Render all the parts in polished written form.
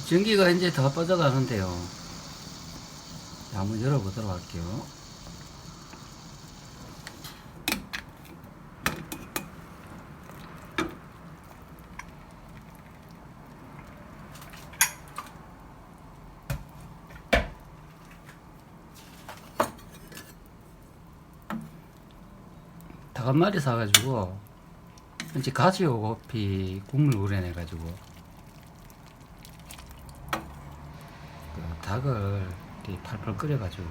전기가 이제 다 빠져가는데요. 자, 한번 열어보도록 할게요. 닭 한 마리 사가지고 이제 가지오 고피 국물 우려내가지고 그 닭을 이렇게 팔팔 끓여가지고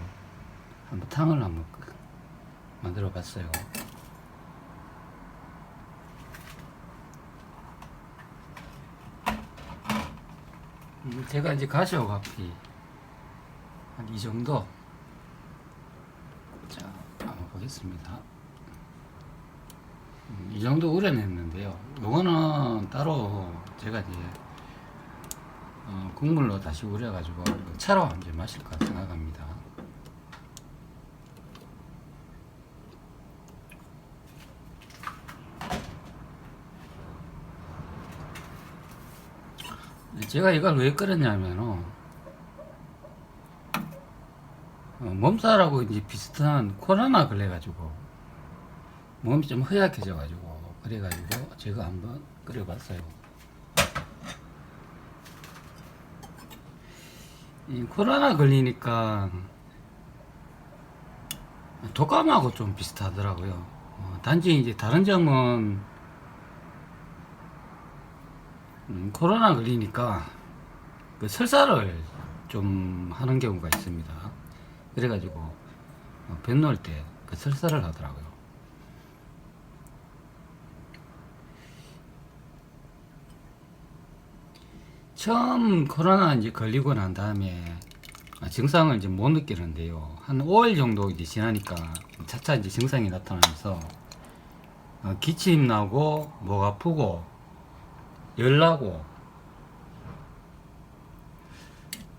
한번 탕을 한번 만들어 봤어요. 제가 이제 가시오 고피 한 이 정도, 자 한번 보겠습니다. 이 정도 우려냈는데요. 요거는 따로 제가 이제 국물로 다시 우려가지고 차로 이제 마실까 생각합니다. 제가 이걸 왜 끓였냐면은 몸살하고 이제 비슷한 코로나 걸려가지고 몸이 좀 허약해져가지고 그래가지고 제가 한번 끓여봤어요. 이 코로나 걸리니까 독감하고 좀 비슷하더라고요. 단지 이제 다른 점은 코로나 걸리니까 그 설사를 좀 하는 경우가 있습니다. 그래가지고 변 놓을 때 그 설사를 하더라고요. 처음 코로나 이제 걸리고 난 다음에 증상을 이제 못 느끼는데요. 한 5일 정도 이제 지나니까 차차 이제 증상이 나타나면서 기침 나고 목 아프고 열 나고,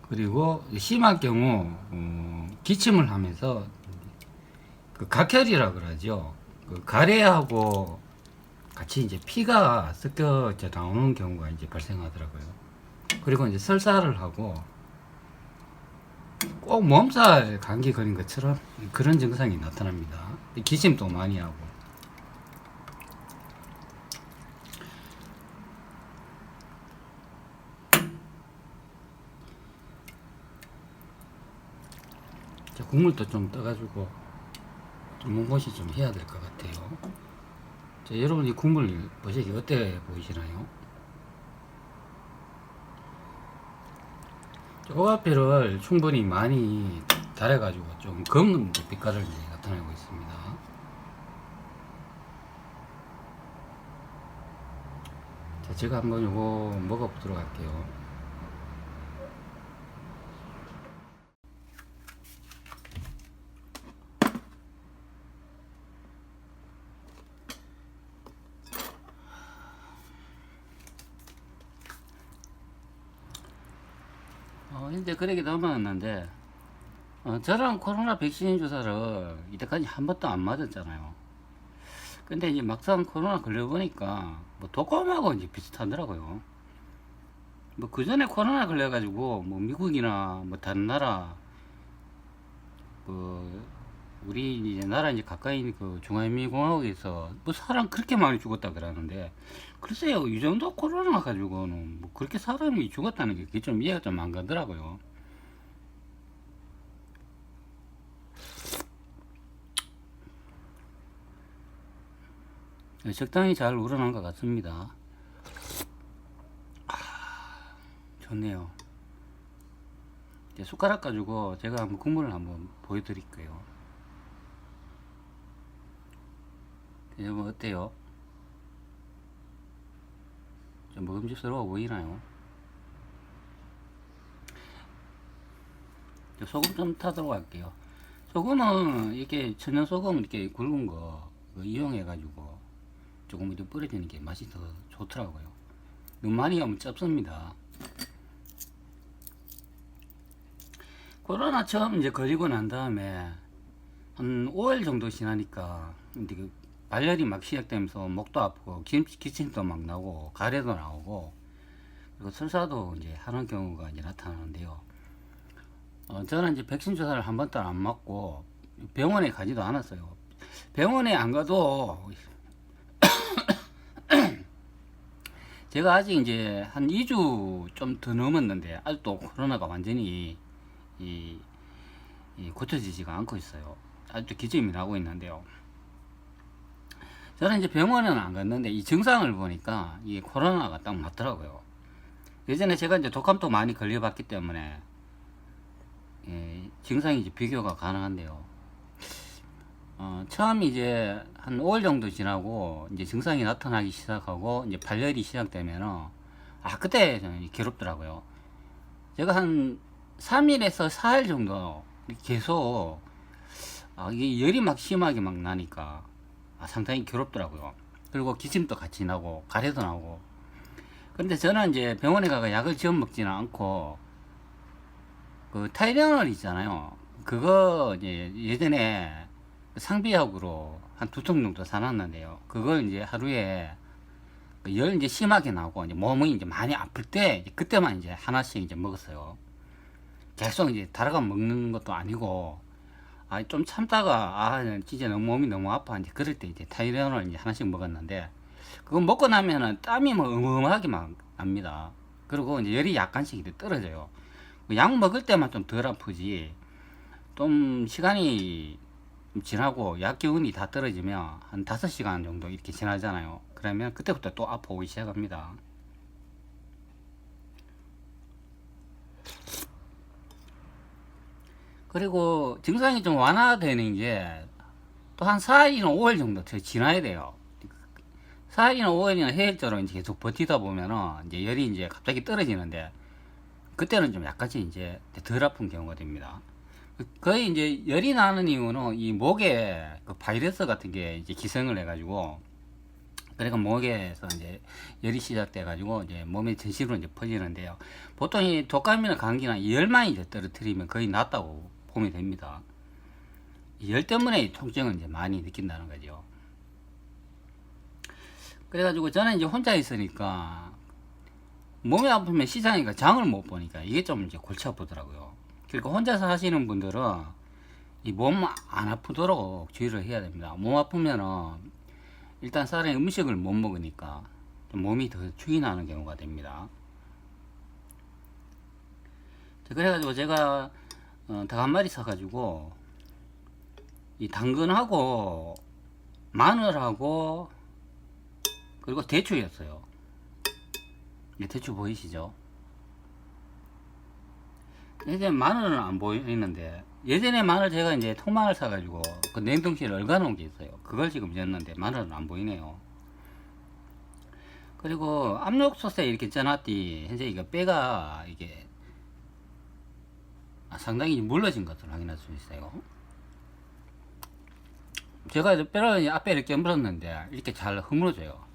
그리고 심할 경우 기침을 하면서 그 각혈이라 그러죠. 그 가래하고 같이 이제 피가 섞여 나오는 경우가 이제 발생하더라고요. 그리고 이제 설사를 하고 꼭 몸살 감기 걸린 것처럼 그런 증상이 나타납니다. 기침도 많이 하고. 자, 국물도 좀 떠가지고 좀 몸보시 좀 해야 될 것 같아요. 자, 여러분 이 국물 보시기 어때 보이시나요? 오가피를 충분히 많이 달여가지고 좀 검은 빛깔을 이제 나타내고 있습니다. 자, 제가 한번 요거 먹어보도록 할게요. 현재 그렇게 넘어갔는데, 저랑 코로나 백신 주사를 이때까지 한 번도 안 맞았잖아요. 근데 이제 막상 코로나 걸려보니까 뭐 독감하고 이제 비슷하더라고요. 뭐 그 전에 코로나 걸려가지고 뭐 미국이나 뭐 다른 나라, 그 우리 이제 나라 이제 가까이 있는 그 중화인민공화국에서 뭐 사람 그렇게 많이 죽었다 그러는데, 글쎄요 이 정도 코로나 가지고는 뭐 그렇게 사람이 죽었다는 게 그게 좀 이해가 좀 안 가더라고요. 적당히 잘 우러난 것 같습니다. 좋네요. 이제 숟가락 가지고 제가 한번 국물을 한번 보여드릴게요. 여러분 어때요? 좀 먹음직스러워 보이나요? 소금 좀 타도록 할게요. 소금은 이렇게 천연 소금 이렇게 굵은 거 이용해 가지고 조금 이렇게 뿌려주는 게 맛이 더 좋더라고요. 너무 많이 하면 짭습니다. 코로나 처음 이제 걸리고 난 다음에 한 5일 정도 지나니까 이제 그 발열이 막 시작되면서 목도 아프고 기침도 막 나고 가래도 나오고, 그리고 설사도 이제 하는 경우가 이제 나타나는데요. 저는 이제 백신 주사를 한 번도 안 맞고 병원에 가지도 않았어요. 병원에 안 가도 제가 아직 이제 한 2주 좀 더 넘었는데 아직도 코로나가 완전히 이, 고쳐지지가 않고 있어요. 아직도 기침이 나고 있는데요. 저는 이제 병원은 안 갔는데 이 증상을 보니까 이게 코로나가 딱 맞더라고요. 예전에 제가 이제 독감도 많이 걸려봤기 때문에 증상이 이제 비교가 가능한데요. 처음 이제 한 5일 정도 지나고 이제 증상이 나타나기 시작하고 이제 발열이 시작되면은 그때 저는 괴롭더라고요. 제가 한 3일에서 4일 정도 계속 이게 열이 막 심하게 막 나니까 상당히 괴롭더라고요. 그리고 기침도 같이 나고 가래도 나고. 그런데 저는 이제 병원에 가서 약을 지어 먹지는 않고 그 타이레놀 있잖아요. 그거 이제 예전에 상비약으로 한 2통 정도 사놨는데요. 그걸 이제 하루에 열 이제 심하게 나고 이제 몸이 이제 많이 아플 때 그때만 이제 하나씩 이제 먹었어요. 계속 이제 달아가 먹는 것도 아니고 좀 참다가 진짜 너무 몸이 너무 아파 이제 그럴 때 이제 타이레놀을 이제 하나씩 먹었는데 그거 먹고 나면은 땀이 뭐 어마어마하게 막 납니다. 그리고 이제 열이 약간씩 이제 떨어져요. 약 먹을 때만 좀 덜 아프지 좀 시간이 지나고 약 기운이 다 떨어지면 한 5시간 정도 이렇게 지나잖아요. 그러면 그때부터 또 아파오기 시작합니다. 그리고 증상이 좀 완화되는 게 또 한 4일이나 5일 정도 더 지나야 돼요. 4일이나 5일이나 해일제로 이제 계속 버티다 보면은 이제 열이 이제 갑자기 떨어지는데 그때는 좀 약간씩 이제 덜 아픈 경우가 됩니다. 거의 이제 열이 나는 이유는 이 목에 그 바이러스 같은 게 이제 기생을 해가지고 그러니까 목에서 이제 열이 시작돼 가지고 이제 몸의 전신으로 이제 퍼지는데요. 보통 이 독감이나 감기나 열만 이제 떨어뜨리면 거의 낫다고 보면 됩니다. 열 때문에 이 통증을 이제 많이 느낀다는 거죠. 그래가지고 저는 이제 혼자 있으니까 몸이 아프면 시장이니까 장을 못 보니까 이게 좀 이제 골치 아프더라고요. 그리고 혼자서 하시는 분들은 이 몸 안 아프도록 주의를 해야 됩니다. 몸 아프면은 일단 사람이 음식을 못 먹으니까 좀 몸이 더 축이 나는 경우가 됩니다. 그래가지고 제가 닭 한 마리 사가지고 이 당근하고 마늘하고 그리고 대추였어요. 대추 보이시죠? 예전에 마늘은 안 보이는데 예전에 마늘 제가 이제 통마늘 사가지고 그 냉동실에 얼가 놓은 게 있어요. 그걸 지금 였는데 마늘은 안 보이네요. 그리고 압력솥에 이렇게 쪄놨더니 현재 이거 뼈가 이게 상당히 물러진 것을 확인할 수 있어요. 제가 뼈를 앞에 이렇게 물었는데 이렇게 잘 흐물어져요.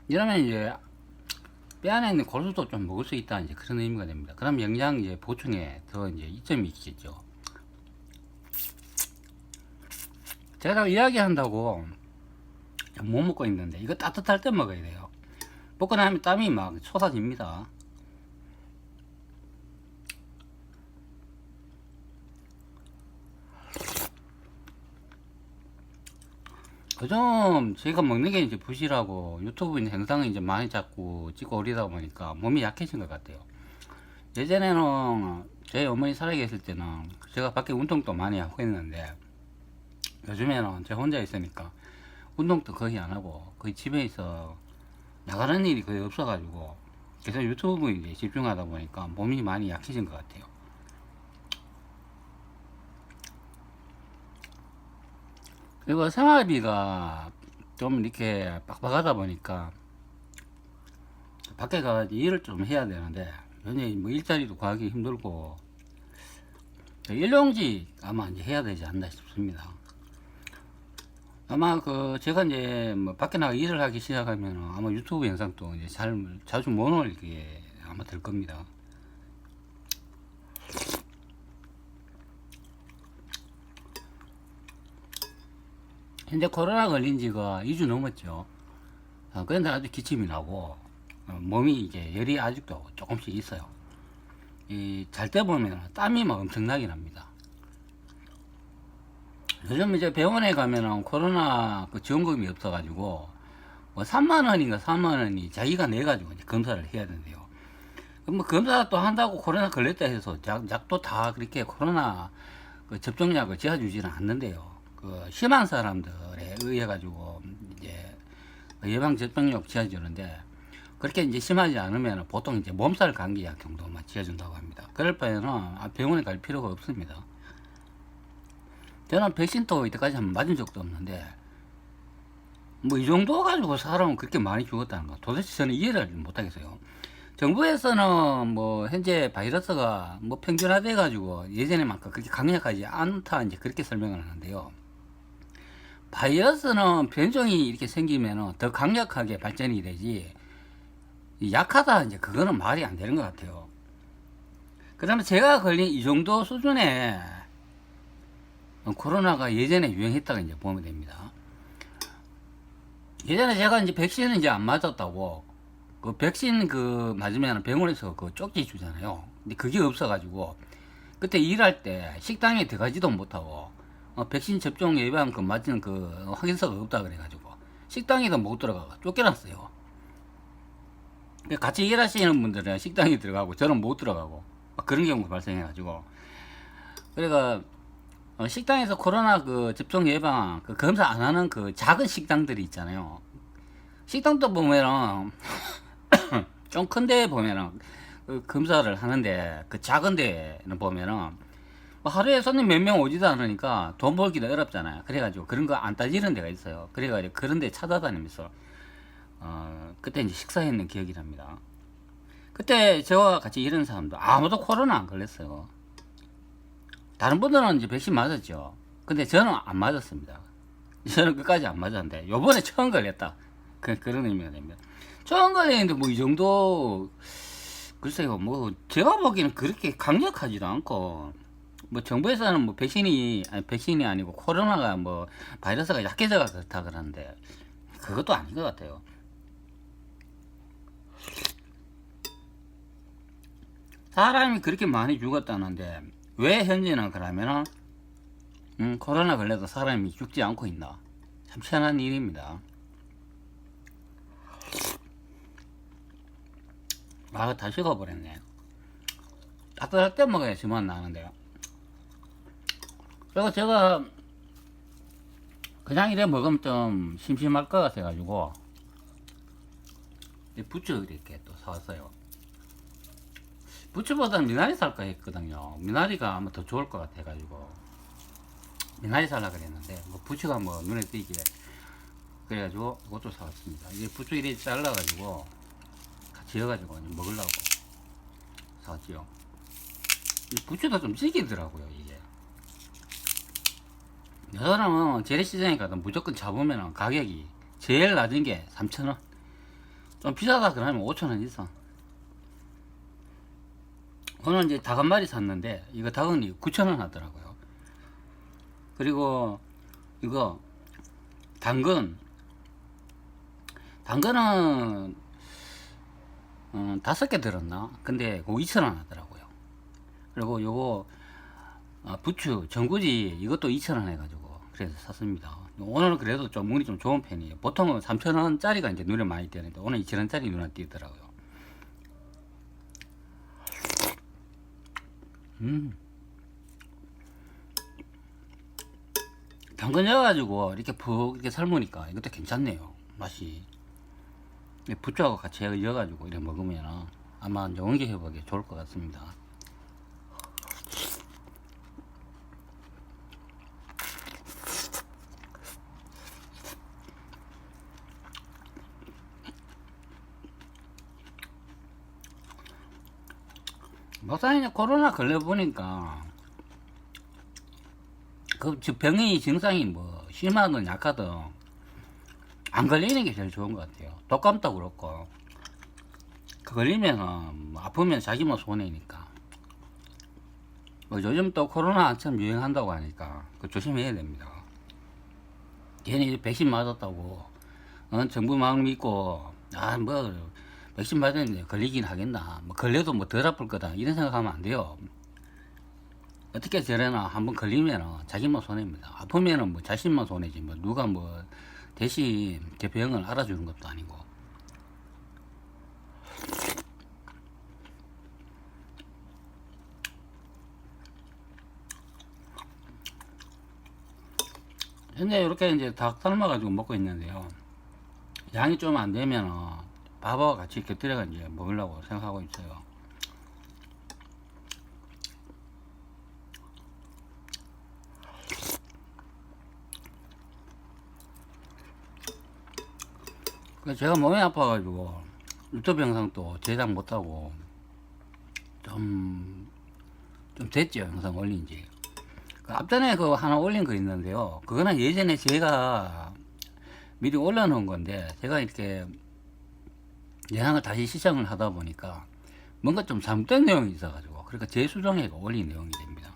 이러면 이제 뼈 안에 있는 골수도 좀 먹을 수 있다 이제 그런 의미가 됩니다. 그럼 영양 이제 보충에 더 이제 이점이 있겠죠. 제가 이야기한다고 못 먹고 있는데 이거 따뜻할 때 먹어야 돼요. 먹고 나면 땀이 막 쏟아집니다. 요즘 제가 먹는 게 이제 부실하고 유튜브 영상을 이제 많이 자꾸 찍고 올리다 보니까 몸이 약해진 것 같아요. 예전에는 제 어머니 살아계실 때는 제가 밖에 운동도 많이 하고 했는데 요즘에는 제가 혼자 있으니까 운동도 거의 안 하고 거의 집에 있어 나가는 일이 거의 없어가지고 계속 유튜브에 이제 집중하다 보니까 몸이 많이 약해진 것 같아요. 그리고 생활비가 좀 이렇게 빡빡하다 보니까 밖에 가서 일을 좀 해야 되는데 현재 뭐 일자리도 구하기 힘들고 일용직 아마 이제 해야 되지 않나 싶습니다. 아마 그 제가 이제 뭐 밖에 나가 일을 하기 시작하면 아마 유튜브 영상도 이제 자주 못 올리게 아마 될 겁니다. 현재 코로나 걸린 지가 2주 넘었죠. 그런데 아주 기침이 나고 몸이 이제 열이 아직도 조금씩 있어요. 잘 때 보면 땀이 막 엄청나게 납니다. 요즘 이제 병원에 가면은 코로나 그 지원금이 없어가지고 뭐 3만 원인가 4만 원이 자기가 내가지고 이제 검사를 해야 된대요. 뭐 검사 또 한다고 코로나 걸렸다 해서 약도 다 그렇게 코로나 그 접종약을 지어주지는 않는데요. 그 심한 사람들에 의해 가지고 이제 예방 접종약 지어주는데 그렇게 이제 심하지 않으면 보통 이제 몸살 감기약 정도만 지어준다고 합니다. 그럴 바에는 병원에 갈 필요가 없습니다. 저는 백신도 이때까지 한번 맞은 적도 없는데 뭐 이 정도 가지고 사람은 그렇게 많이 죽었다는 거 도대체 저는 이해를 못하겠어요. 정부에서는 뭐 현재 바이러스가 뭐 평균화돼 가지고 예전에만큼 그렇게 강력하지 않다 이제 그렇게 설명을 하는데요. 바이러스는 변종이 이렇게 생기면 더 강력하게 발전이 되지 약하다 이제 그거는 말이 안 되는 것 같아요. 그다음에 제가 걸린 이 정도 수준의 코로나가 예전에 유행했다가 이제 보면 됩니다. 예전에 제가 이제 백신은 이제 안 맞았다고 그 백신 그 맞으면 병원에서 그 쪽지 주잖아요. 근데 그게 없어가지고 그때 일할 때 식당에 들어가지도 못하고 백신 접종 예방 그 맞은 그 확인서가 없다 그래가지고 식당에도 못 들어가고 쫓겨났어요. 같이 일하시는 분들은 식당에 들어가고 저는 못 들어가고 그런 경우가 발생해가지고 그래가 식당에서 코로나 그 접종 예방 그 검사 안 하는 그 작은 식당들이 있잖아요. 식당도 보면은 좀 큰 데 보면은 그 검사를 하는데 그 작은 데는 보면은 하루에 손님 몇 명 오지도 않으니까 돈 벌기도 어렵잖아요. 그래가지고 그런 거 안 따지는 데가 있어요. 그래가지고 그런 데 찾아다니면서 그때 이제 식사했는 기억이 납니다. 그때 저와 같이 일하는 사람도 아무도 코로나 안 걸렸어요. 다른 분들은 이제 백신 맞았죠. 근데 저는 안 맞았습니다. 저는 끝까지 안 맞았는데 요번에 처음 걸렸다. 그런 의미가 됩니다. 처음 걸렸는데 뭐 이 정도 글쎄요 뭐 제가 보기에는 그렇게 강력하지도 않고 뭐 정부에서는 뭐 백신이 아니고 코로나가 뭐 바이러스가 약해져가 그렇다 그러는데 그것도 아닌 것 같아요. 사람이 그렇게 많이 죽었다는데 왜 현재는 그러면은 코로나 걸려도 사람이 죽지 않고 있나? 참 희한한 일입니다. 다 식어버렸네. 따뜻할 때 먹어야 지만 나는데요. 그리고 제가 그냥 이래 먹으면 좀 심심할 것 같아가지고 부추 이렇게 또 사왔어요. 부추보다는 미나리 살까 했거든요. 미나리가 아마 더 좋을 것 같아가지고 미나리 살라 그랬는데 뭐 부추가 뭐 눈에 띄기에 그래가지고 그것도 사왔습니다. 이게 부추 이렇게 잘라가지고 같이 넣어가지고 먹으려고 사왔지요. 이 부추도 좀 질기더라고요 이게. 이 사람은 재래시장에 가도 무조건 잡으면 가격이 제일 낮은 게 3,000원, 좀 비싸다 그러면 5,000원 이상. 오늘 이제 닭 한 마리 샀는데 이거 닭은 9,000원 하더라고요. 그리고 이거 당근은 5개 들었나? 근데 그거 2,000원 하더라고요. 그리고 요거 부추 전구지 이것도 2,000원 해가지고 그래서 샀습니다. 오늘은 그래도 좀 운이 좀 좋은 편이에요. 보통은 3,000원짜리가 이제 눈에 많이 띄는데 오늘 2,000원짜리 눈에 띄더라고요. 당근 넣어가지고 이렇게 푹 이렇게 삶으니까 이것도 괜찮네요. 맛이. 부추하고 같이 넣어가지고 이렇게 먹으면 아마 연기 회복에 좋을 것 같습니다. 목사님 코로나 걸려보니까 그 병의 증상이 뭐 심하든 약하든 안 걸리는 게 제일 좋은 것 같아요. 독감도 그렇고 걸리면 아프면 자기 뭐 손해니까. 뭐 요즘 또 코로나 한참 유행한다고 하니까 조심해야 됩니다. 괜히 백신 맞았다고 정부 마음 믿고 뭐 백신 맞았는데 걸리긴 하겠나, 뭐 걸려도 뭐 덜 아플 거다 이런 생각하면 안 돼요. 어떻게 저래나 한번 걸리면 자기만 손해입니다. 아프면은 뭐 자신만 손해지, 뭐 누가 뭐 대신 제 병을 알아주는 것도 아니고. 현재 이렇게 이제 닭 삶아가지고 먹고 있는데요. 양이 좀 안 되면 밥하고 같이 곁들여가 이제 먹으려고 생각하고 있어요. 제가 몸이 아파가지고 유튜브 영상도 제작 못하고 좀 됐죠. 영상 올린 지. 앞전에 그 하나 올린 거 있는데요. 그거는 예전에 제가 미리 올려놓은 건데, 제가 이렇게 영상을 다시 시청을 하다 보니까 뭔가 좀 잘못된 내용이 있어가지고, 그러니까 재수정해서 올린 내용이 됩니다.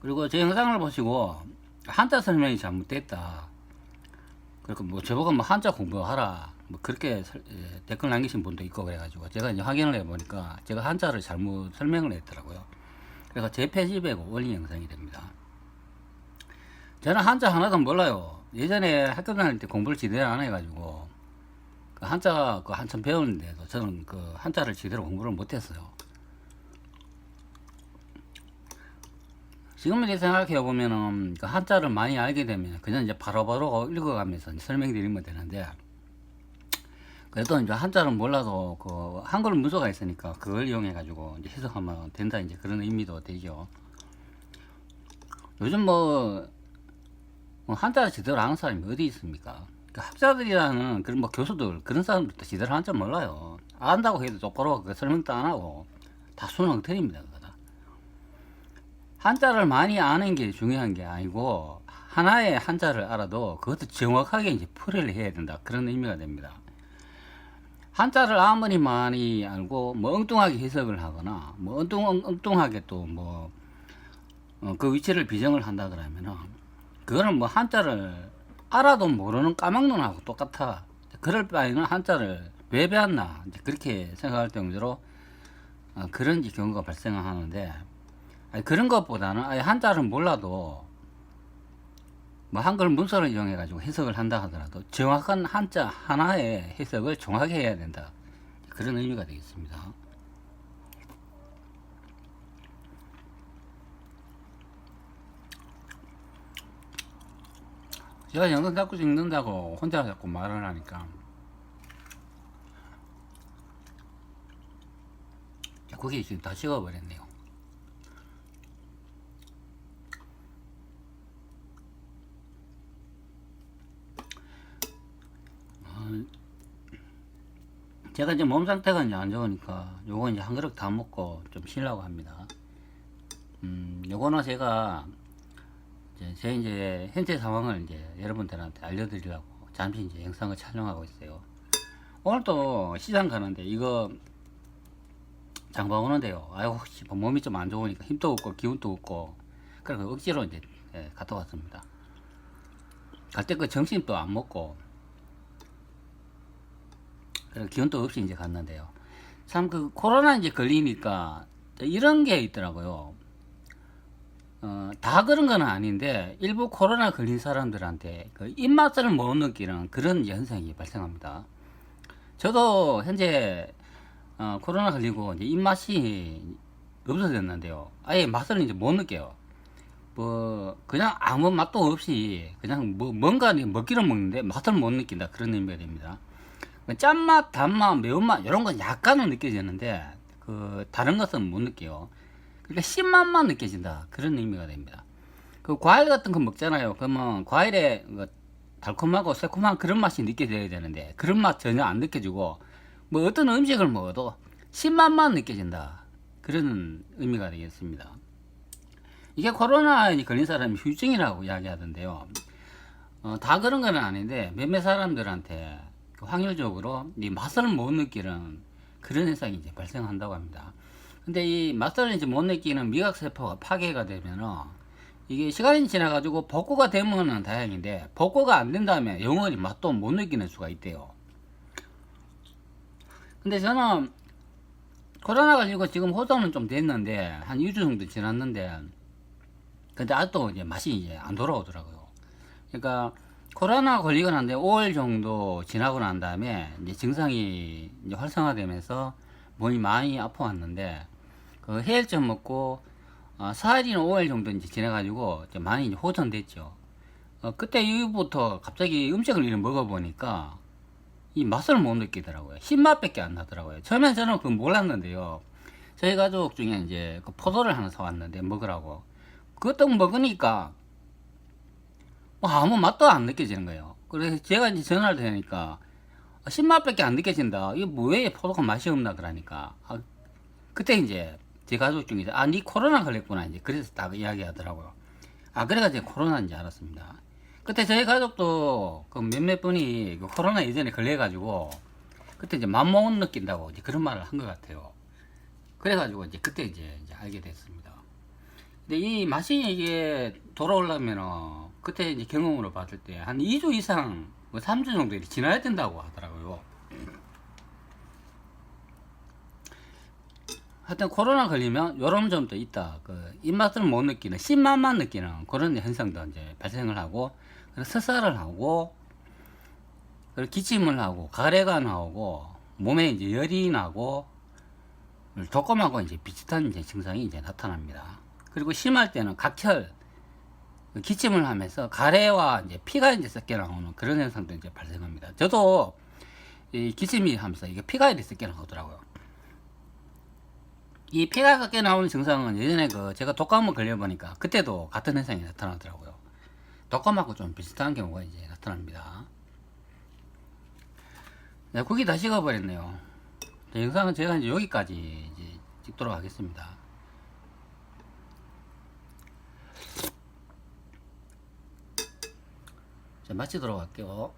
그리고 제 영상을 보시고 한자 설명이 잘못됐다, 그리고 뭐 저보고 뭐 한자 공부하라 뭐 그렇게 댓글 남기신 분도 있고, 그래가지고 제가 이제 확인을 해보니까 제가 한자를 잘못 설명을 했더라고요. 그래서 재편집하고 올린 영상이 됩니다. 저는 한자 하나도 몰라요. 예전에 학교 다닐 때 공부를 제대로 안 해가지고 그 한자 한참 배우는데도 저는 그 한자를 제대로 공부를 못했어요. 지금 이렇게 생각해 보면은 그 한자를 많이 알게 되면 그냥 이제 바로바로 읽어가면서 설명드리면 되는데, 그래도 이제 한자를 몰라도 그 한글 문서가 있으니까 그걸 이용해 가지고 이제 해석하면 된다, 이제 그런 의미도 되죠. 요즘 뭐 한자를 제대로 아는 사람이 어디 있습니까? 그 학자들이라는 그런 뭐 교수들, 그런 사람들도 제대로 한자 몰라요. 안다고 해도 똑바로 그 설명도 안 하고 다 수능틀입니다. 그거다. 한자를 많이 아는 게 중요한 게 아니고, 하나의 한자를 알아도 그것도 정확하게 이제 풀이를 해야 된다, 그런 의미가 됩니다. 한자를 아무리 많이 알고 뭐 엉뚱하게 해석을 하거나 뭐 엉뚱하게 또 뭐 그 위치를 비정을 한다 그러면은, 그거는 뭐 한자를 알아도 모르는 까막눈하고 똑같아. 그럴 바에는 한자를 왜 배웠나, 이제 그렇게 생각할 정도로 그런 경우가 발생하는데, 그런 것보다는 아예 한자를 몰라도 뭐 한글 문서를 이용해 가지고 해석을 한다 하더라도 정확한 한자 하나의 해석을 정확히 해야 된다, 그런 의미가 되겠습니다. 제가 영상 자꾸 찍는다고 혼자 자꾸 말을 하니까 그게 지금 다 식어버렸네요. 제가 이제 몸 상태가 이제 안 좋으니까 요거 이제 한 그릇 다 먹고 좀 쉬려고 합니다. 요거는 제가 제 이제 현재 상황을 이제 여러분들한테 알려드리려고 잠시 이제 영상을 촬영하고 있어요. 오늘 또 시장 가는데 이거 장봐 오는데요. 아이고, 혹시 몸이 좀 안 좋으니까 힘도 없고 기운도 없고, 그래서 억지로 이제 갔다 왔습니다. 갈 때 그 점심도 안 먹고, 그래서 기운도 없이 이제 갔는데요. 참 그 코로나 이제 걸리니까 이런 게 있더라고요. 다 그런 건 아닌데 일부 코로나 걸린 사람들한테 그 입맛을 못 느끼는 그런 현상이 발생합니다. 저도 현재 코로나 걸리고 이제 입맛이 없어졌는데요. 아예 맛을 이제 못 느껴요. 뭐 그냥 아무 맛도 없이 그냥 뭐 뭔가 먹기는 먹는데 맛을 못 느낀다, 그런 의미가 됩니다. 짠맛, 단맛, 매운맛 이런 건 약간은 느껴지는데 그 다른 것은 못 느껴요. 그러니까 신맛만 느껴진다, 그런 의미가 됩니다. 그 과일 같은 거 먹잖아요. 그러면 과일에 달콤하고 새콤한 그런 맛이 느껴져야 되는데 그런 맛 전혀 안 느껴지고, 뭐 어떤 음식을 먹어도 신맛만 느껴진다, 그런 의미가 되겠습니다. 이게 코로나에 걸린 사람이 후유증이라고 이야기하던데요. 다 그런 건 아닌데 몇몇 사람들한테 확률적으로 이 맛을 못 느끼는 그런 현상이 이제 발생한다고 합니다. 근데 이 맛을 이제 못 느끼는 미각세포가 파괴가 되면은 이게 시간이 지나가지고 복구가 되면은 다행인데 복구가 안 된다면 영원히 맛도 못 느끼는 수가 있대요. 근데 저는 코로나 걸리고 지금 호전은 좀 됐는데 한 2주 정도 지났는데 근데 아직도 이제 맛이 이제 안 돌아오더라고요. 그러니까 코로나 걸리고 난데 5일 정도 지나고 난 다음에 이제 증상이 이제 활성화되면서 몸이 많이 아파왔는데 그 해열제 먹고 4일이나 5일 정도 이제 지나가지고 이제 많이 이제 호전됐죠. 그때 이후부터 갑자기 음식을 이렇게 먹어보니까 이 맛을 못 느끼더라고요. 신맛밖에 안 나더라고요. 처음엔 저는 그건 몰랐는데요. 저희 가족 중에 이제 그 포도를 하나 사왔는데 먹으라고. 그것도 먹으니까 뭐 아무 맛도 안 느껴지는 거예요. 그래서 제가 이제 전화를 하니까 신맛밖에 안 느껴진다. 이거 뭐 왜 포도가 맛이 없나 그러니까. 그때 이제 제 가족 중에서 니 코로나 걸렸구나 이제 그래서 딱 이야기하더라고요. 그래가지고 코로나인지 알았습니다. 그때 저희 가족도 그 몇몇 분이 그 코로나 예전에 걸려가지고 그때 이제 맛 못 느낀다고 이제 그런 말을 한 것 같아요. 그래가지고 이제 그때 이제 알게 됐습니다. 근데 이 맛이 이게 돌아오려면은 그때 이제 경험으로 봤을 때 한 2주 이상, 뭐 3주 정도 지나야 된다고 하더라고요. 하여튼 코로나 걸리면 요런 점도 있다. 그 입맛을 못 느끼는, 신맛만 느끼는 그런 현상도 이제 발생을 하고, 설사를 하고, 그리고 기침을 하고, 가래가 나오고, 몸에 이제 열이 나고, 독감하고 이제 비슷한 이제 증상이 이제 나타납니다. 그리고 심할 때는 각혈, 기침을 하면서 가래와 이제 피가 이제 섞여 나오는 그런 현상도 이제 발생합니다. 저도 이 기침이 하면서 이게 피가 이렇게 섞여 나오더라고요. 이 피가 섞여 나오는 증상은 예전에 그 제가 독감을 걸려보니까 그때도 같은 현상이 나타나더라고요. 독감하고 좀 비슷한 경우가 이제 나타납니다. 네, 국이 다 식어버렸네요. 영상은 제가 이제 여기까지 이제 찍도록 하겠습니다. 자, 마치도록 할게요.